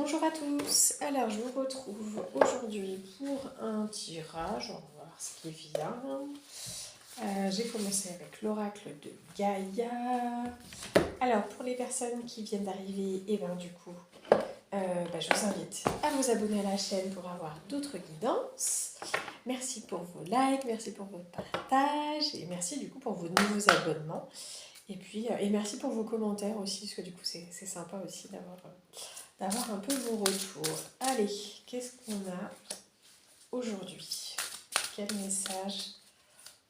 Bonjour à tous, alors je vous retrouve aujourd'hui pour un tirage, on va voir ce qui vient. J'ai commencé avec l'oracle de Gaïa. Alors pour les personnes qui viennent d'arriver, et ben du coup, je vous invite à vous abonner à la chaîne pour avoir d'autres guidances. Merci pour vos likes, merci pour votre partage et merci du coup pour vos nouveaux abonnements. Et puis, et merci pour vos commentaires aussi, parce que du coup c'est sympa aussi d'avoir un peu vos retours. Allez, qu'est-ce qu'on a aujourd'hui? Quel message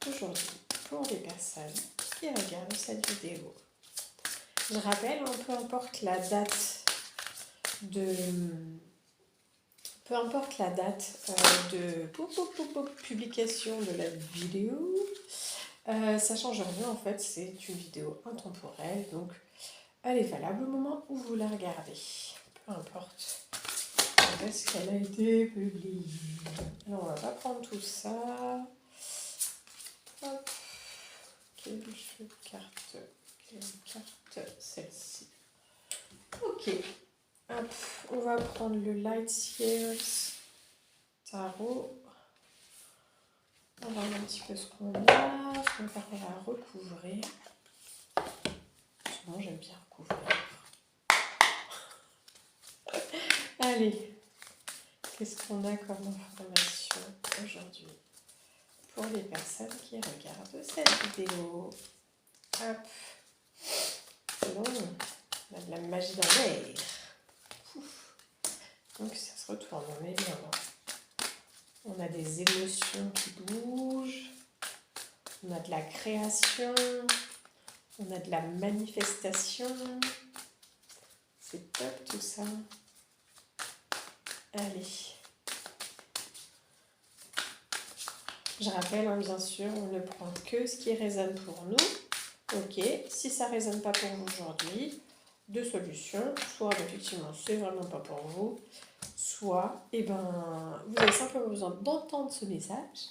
aujourd'hui pour les personnes qui regardent cette vidéo? Je rappelle, peu importe la date de... Peu importe la date de publication de la vidéo, ça change rien en fait, c'est une vidéo intemporelle, donc elle est valable au moment où vous la regardez. Peu importe quand est-ce qu'elle a été publiée. Alors on va pas prendre tout ça. Hop. Quelle carte celle-ci. Ok. Hop. On va prendre le Light Years Tarot. On va voir un petit peu ce qu'on a. On va recouvrir. Souvent j'aime bien recouvrir. Allez. Qu'est-ce qu'on a comme information aujourd'hui pour les personnes qui regardent cette vidéo? Hop. Non, on a de la magie dans l'air. Donc ça se retourne, on est bien. On a des émotions qui bougent. On a de la création. On a de la manifestation. C'est top tout ça. Allez. Je rappelle, bien sûr, on ne prend que ce qui résonne pour nous. Ok, si ça ne résonne pas pour vous aujourd'hui, deux solutions. Soit, effectivement, c'est vraiment pas pour vous. Soit, vous avez simplement besoin d'entendre ce message.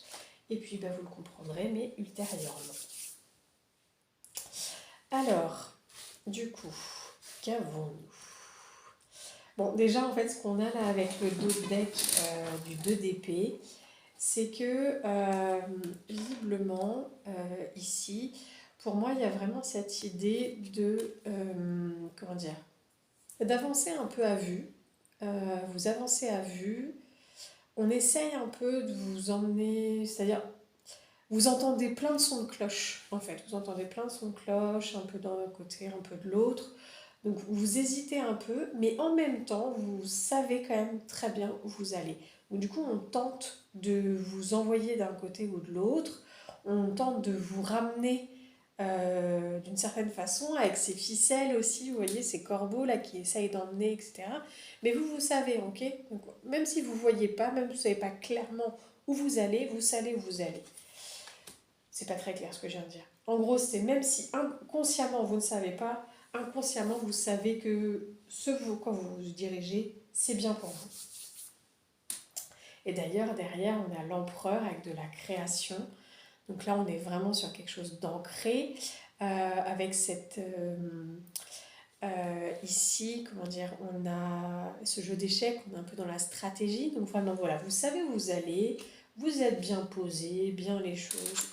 Et puis, vous le comprendrez, mais ultérieurement. Alors, du coup, qu'avons-nous? Bon, déjà, en fait, ce qu'on a là avec le dos deck du 2 d'épée, c'est que, visiblement, ici, pour moi, il y a vraiment cette idée de, d'avancer un peu à vue. Vous avancez à vue. On essaye un peu de vous emmener, c'est-à-dire, vous entendez plein de sons de cloche, en fait. Vous entendez plein de sons de cloche, un peu d'un côté, un peu de l'autre. Donc, vous hésitez un peu, mais en même temps, vous savez quand même très bien où vous allez. Donc, du coup, on tente de vous envoyer d'un côté ou de l'autre. On tente de vous ramener d'une certaine façon, avec ces ficelles aussi, vous voyez, ces corbeaux là qui essayent d'emmener, etc. Mais vous savez, ok? Donc, même si vous ne voyez pas, même si vous ne savez pas clairement où vous savez où vous allez. C'est pas très clair ce que je viens de dire. En gros, c'est même si inconsciemment vous ne savez pas, inconsciemment vous savez que quand vous vous dirigez, c'est bien pour vous. Et d'ailleurs, derrière, on a l'empereur avec de la création. Donc là, on est vraiment sur quelque chose d'ancré, avec cette... ici, on a ce jeu d'échecs, on est un peu dans la stratégie. Donc vraiment, voilà, vous savez où vous allez, vous êtes bien posé, bien les choses,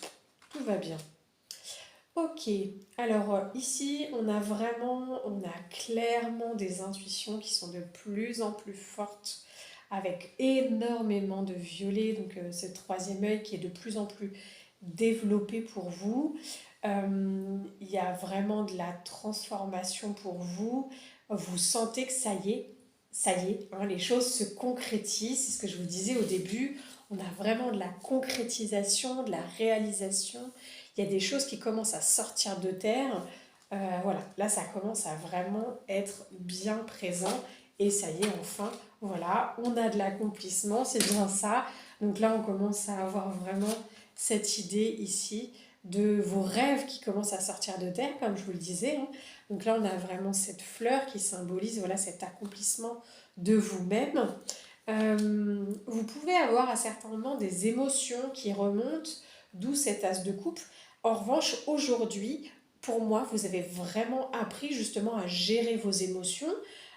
tout va bien. Ok, alors ici, on a clairement des intuitions qui sont de plus en plus fortes, avec énormément de violet, donc ce troisième œil qui est de plus en plus développé pour vous. Il y a vraiment de la transformation pour vous. Vous sentez que ça y est, les choses se concrétisent. C'est ce que je vous disais au début. On a vraiment de la concrétisation, de la réalisation. Il y a des choses qui commencent à sortir de terre. Voilà, là ça commence à vraiment être bien présent. Et ça y est, enfin, voilà, on a de l'accomplissement, c'est bien ça. Donc là, on commence à avoir vraiment cette idée ici de vos rêves qui commencent à sortir de terre, comme je vous le disais. Donc là, on a vraiment cette fleur qui symbolise cet accomplissement de vous-même. Vous pouvez avoir à certains moments des émotions qui remontent, d'où cet as de coupe. En revanche, aujourd'hui, pour moi, vous avez vraiment appris justement à gérer vos émotions,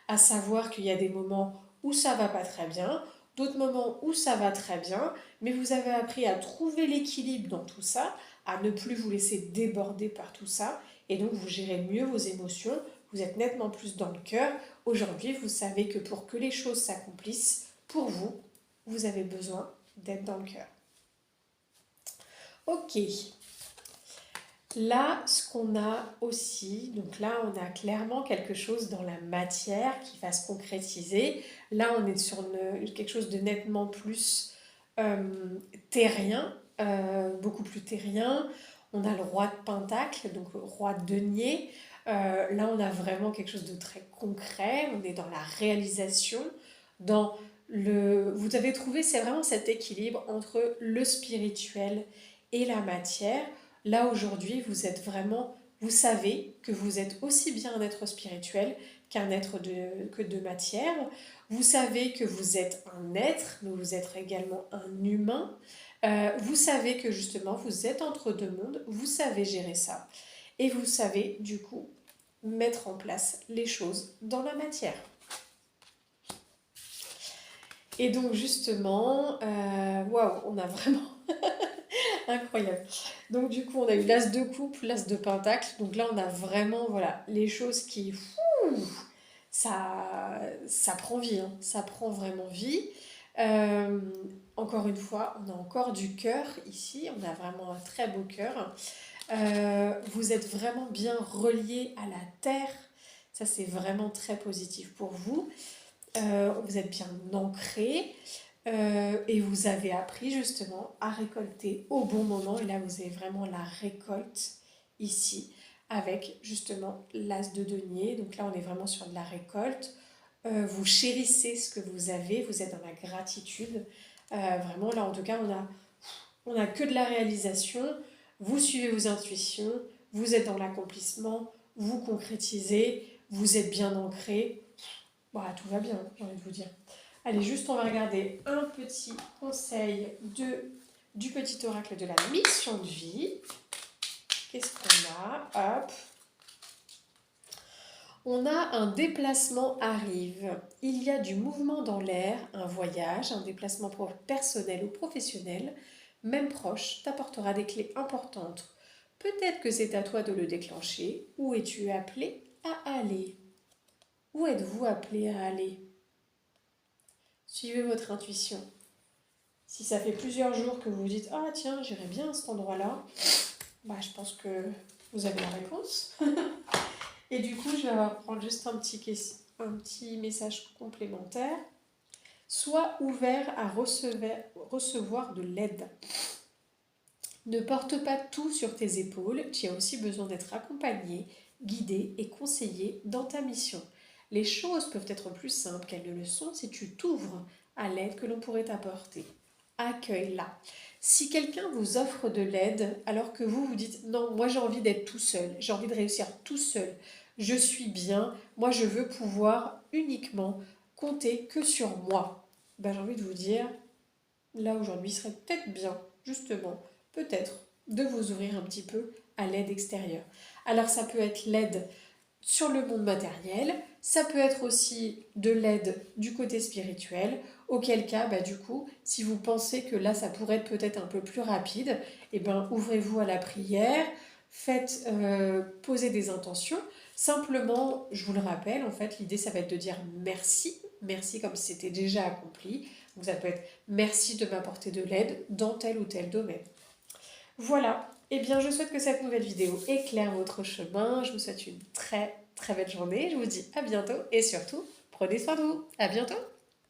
à savoir qu'il y a des moments où ça va pas très bien, d'autres moments où ça va très bien, mais vous avez appris à trouver l'équilibre dans tout ça, à ne plus vous laisser déborder par tout ça, et donc vous gérez mieux vos émotions, vous êtes nettement plus dans le cœur. Aujourd'hui, vous savez que pour que les choses s'accomplissent, pour vous, vous avez besoin d'être dans le cœur. Ok. Là, ce qu'on a aussi, donc là, on a clairement quelque chose dans la matière qui va se concrétiser. Là, on est sur quelque chose de nettement plus terrien, beaucoup plus terrien. On a le roi de Pentacle, donc le roi de denier. Là, on a vraiment quelque chose de très concret. On est dans la réalisation, dans vous avez trouvé, c'est vraiment cet équilibre entre le spirituel et la matière. Là, aujourd'hui, vous êtes vraiment, vous savez que vous êtes aussi bien un être spirituel qu'un être que de matière. Vous savez que vous êtes un être, mais vous êtes également un humain. Vous savez que justement, vous êtes entre deux mondes. Vous savez gérer ça. Et vous savez, du coup, mettre en place les choses dans la matière. Et donc, justement, waouh, on a vraiment... Incroyable. Donc du coup, on a eu l'as de coupe, l'as de pentacle. Donc là, on a vraiment voilà, les choses qui... ça prend vie, hein. Ça prend vraiment vie. Euh, Encore une fois, on a encore du cœur ici. On a vraiment un très beau cœur. Vous êtes vraiment bien relié à la terre. Ça, c'est vraiment très positif pour vous. Vous êtes bien ancré. Et vous avez appris justement à récolter au bon moment. Et là, vous avez vraiment la récolte ici avec justement l'as de denier. Donc là, on est vraiment sur de la récolte. Vous chérissez ce que vous avez, vous êtes dans la gratitude. Vraiment, là, en tout cas, on a que de la réalisation. Vous suivez vos intuitions, vous êtes dans l'accomplissement, vous concrétisez, vous êtes bien ancré. Voilà, tout va bien, j'ai envie de vous dire. Allez, juste on va regarder un petit conseil du petit oracle de la mission de vie. Qu'est-ce qu'on a? Hop. On a un déplacement arrive. Il y a du mouvement dans l'air, un voyage, un déplacement personnel ou professionnel, même proche, t'apportera des clés importantes. Peut-être que c'est à toi de le déclencher. Où es-tu appelé à aller? Où êtes-vous appelé à aller? Suivez votre intuition. Si ça fait plusieurs jours que vous vous dites « Ah tiens, j'irais bien à cet endroit-là », bah, je pense que vous avez la réponse. Et du coup, je vais prendre juste un petit message complémentaire. Sois ouvert à recevoir de l'aide. Ne porte pas tout sur tes épaules, tu as aussi besoin d'être accompagné, guidé et conseillé dans ta mission. Les choses peuvent être plus simples qu'elles ne le sont si tu t'ouvres à l'aide que l'on pourrait t'apporter. Accueille-la. Si quelqu'un vous offre de l'aide alors que vous vous dites non, moi j'ai envie d'être tout seul, j'ai envie de réussir tout seul, je suis bien, moi je veux pouvoir uniquement compter que sur moi, ben, j'ai envie de vous dire, là aujourd'hui serait peut-être bien, justement, peut-être, de vous ouvrir un petit peu à l'aide extérieure. Alors ça peut être l'aide sur le monde matériel, ça peut être aussi de l'aide du côté spirituel, auquel cas, bah, du coup, si vous pensez que là, ça pourrait être peut-être un peu plus rapide, eh ben, ouvrez-vous à la prière, faites poser des intentions. Simplement, je vous le rappelle, en fait, l'idée, ça va être de dire merci, merci comme si c'était déjà accompli. Donc ça peut être merci de m'apporter de l'aide dans tel ou tel domaine. Voilà, eh bien je souhaite que cette nouvelle vidéo éclaire votre chemin. Je vous souhaite une très très belle journée. Je vous dis à bientôt et surtout, prenez soin de vous. À bientôt.